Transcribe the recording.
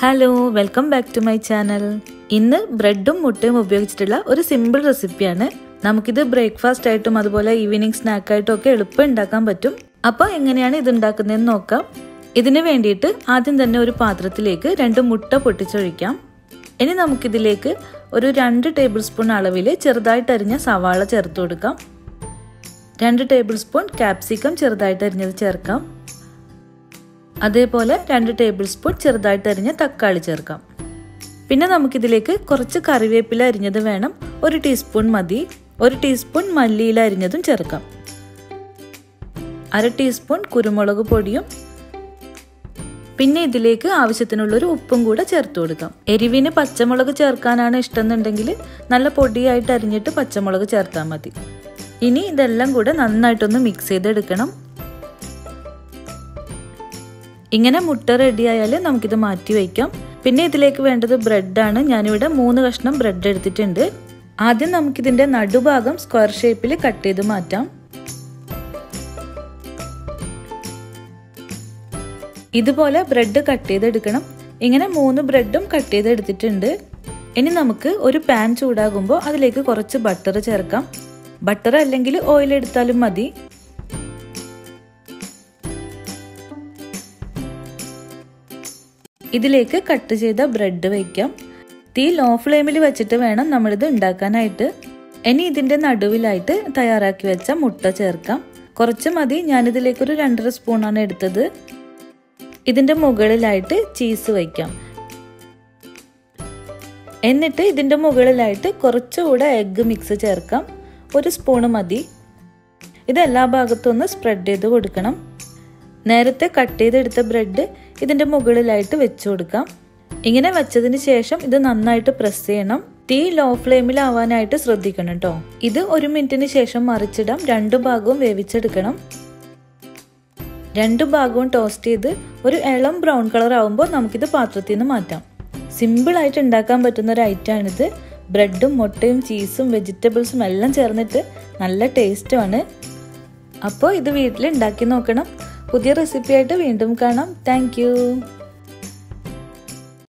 Hello, welcome back to my channel. ഇന്ന് ബ്രെഡും മുട്ടയും ഉപയോഗിച്ചിട്ടുള്ള ഒരു സിമ്പിൾ റെസിപ്പിയാണ്. നമുക്കിത് ബ്രേക്ക്ഫാസ്റ്റ് ആയിട്ടും അതുപോലെ ഈവനിങ് സ്നാക്കായിട്ടും ഒക്കെ എളുപ്പം ഉണ്ടാക്കാൻ പറ്റും. അപ്പോൾ എങ്ങനെയാണ് ഇത് ഉണ്ടാക്കുന്നതെന്ന് നോക്കാം. ഇതിന് വേണ്ടിയിട്ട് ആദ്യം തന്നെ ഒരു പാത്രത്തിലേക്ക് 2 മുട്ട പൊട്ടിച്ചൊഴിക്കാം. ഇനി നമുക്കിതിലേക്ക് ഒരു 2 ടേബിൾ സ്പൂൺ അളവിൽ ചെറുതായിട്ട് അരിഞ്ഞ സവാള ചേർത്ത് കൊടുക്കാം. 2 ടേബിൾ സ്പൂൺ ക്യാപ്സിക്കം ചെറുതായിട്ട് അരിഞ്ഞത് ചേർക്കാം. അതേപോലെ 2 ടേബിൾ സ്പൂൺ ചെറുതായിട്ട് അരിഞ്ഞ തക്കാളി ചേർക്കാം. പിന്നെ നമുക്കിതിലേക്ക് കുറച്ച് കറിവേപ്പില അരിഞ്ഞത് വേണം. 1 ടീസ്പൂൺ മതി. 1 ടീസ്പൂൺ മല്ലിയില അരിഞ്ഞതും ചേർക്കാം. 1/2 ടീസ്പൂൺ കുരുമുളക് പൊടിയും പിന്നെ ഇതിലേക്ക് ആവശ്യത്തിനുള്ളൊരു ഉപ്പും കൂടെ ചേർത്ത് കൊടുക്കാം. എരിവിന് പച്ചമുളക് ചേർക്കാനാണ് ഇഷ്ടമെന്നുണ്ടെങ്കിൽ നല്ല പൊടിയായിട്ട് അരിഞ്ഞിട്ട് പച്ചമുളക് ചേർത്താൽ മതി. ഇനി ഇതെല്ലാം കൂടെ നന്നായിട്ടൊന്ന് മിക്സ് ചെയ്തെടുക്കണം. ഇങ്ങനെ മുട്ട റെഡി ആയാൽ നമുക്കിത് മാറ്റി വയ്ക്കാം. പിന്നെ ഇതിലേക്ക് വേണ്ടത് ബ്രെഡാണ്. ഞാനിവിടെ 3 കഷ്ണം ബ്രെഡ് എടുത്തിട്ടുണ്ട്. ആദ്യം നമുക്കിതിൻ്റെ നടുഭാഗം സ്ക്വയർ ഷേപ്പിൽ കട്ട് ചെയ്ത് മാറ്റാം. ഇതുപോലെ ബ്രെഡ് കട്ട് ചെയ്തെടുക്കണം. ഇങ്ങനെ 3 ബ്രെഡും കട്ട് ചെയ്തെടുത്തിട്ടുണ്ട്. ഇനി നമുക്ക് ഒരു പാൻ ചൂടാകുമ്പോൾ അതിലേക്ക് കുറച്ച് ബട്ടർ ചേർക്കാം. ബട്ടർ അല്ലെങ്കിൽ ഓയിൽ എടുത്താലും മതി. ഇതിലേക്ക് കട്ട് ചെയ്ത ബ്രെഡ് വയ്ക്കാം. തീ ലോ ഫ്ലെയിമിൽ വെച്ചിട്ട് വേണം നമ്മളിത് ഉണ്ടാക്കാനായിട്ട്. ഇനി ഇതിൻ്റെ നടുവിലായിട്ട് തയ്യാറാക്കി വെച്ച മുട്ട ചേർക്കാം. കുറച്ച് മതി. ഞാനിതിലേക്കൊരു 2.5 സ്പൂണാണ് എടുത്തത്. ഇതിൻ്റെ മുകളിലായിട്ട് ചീസ് വയ്ക്കാം. എന്നിട്ട് ഇതിൻ്റെ മുകളിലായിട്ട് കുറച്ചുകൂടെ എഗ്ഗ് മിക്സ് ചേർക്കാം. 1 സ്പൂണ് മതി. ഇത് എല്ലാ ഭാഗത്തും ഒന്ന് സ്പ്രെഡ് ചെയ്ത് കൊടുക്കണം. നേരത്തെ കട്ട് ചെയ്തെടുത്ത ബ്രെഡ് ഇതിൻ്റെ മുകളിലായിട്ട് വെച്ചു കൊടുക്കാം. ഇങ്ങനെ വെച്ചതിന് ശേഷം ഇത് നന്നായിട്ട് പ്രസ് ചെയ്യണം. തീ ലോ ഫ്ലെയിമിലാവാനായിട്ട് ശ്രദ്ധിക്കണം കേട്ടോ. ഇത് 1 മിനിറ്റിന് ശേഷം മറിച്ചിടാം. 2 ഭാഗവും വേവിച്ചെടുക്കണം. 2 ഭാഗവും ടോസ്റ്റ് ചെയ്ത് ഒരു ഇളം ബ്രൗൺ കളർ ആവുമ്പോൾ നമുക്കിത് പാത്രത്തിൽ നിന്ന് മാറ്റാം. സിമ്പിളായിട്ട് ഉണ്ടാക്കാൻ പറ്റുന്ന ഒരു ഐറ്റമാണിത്. ബ്രെഡും മുട്ടയും ചീസും വെജിറ്റബിൾസും എല്ലാം ചേർന്നിട്ട് നല്ല ടേസ്റ്റുമാണ്. അപ്പോൾ ഇത് വീട്ടിൽ ഉണ്ടാക്കി നോക്കണം. പുതിയ റെസിപ്പിയായിട്ട് വീണ്ടും കാണാം. Thank you.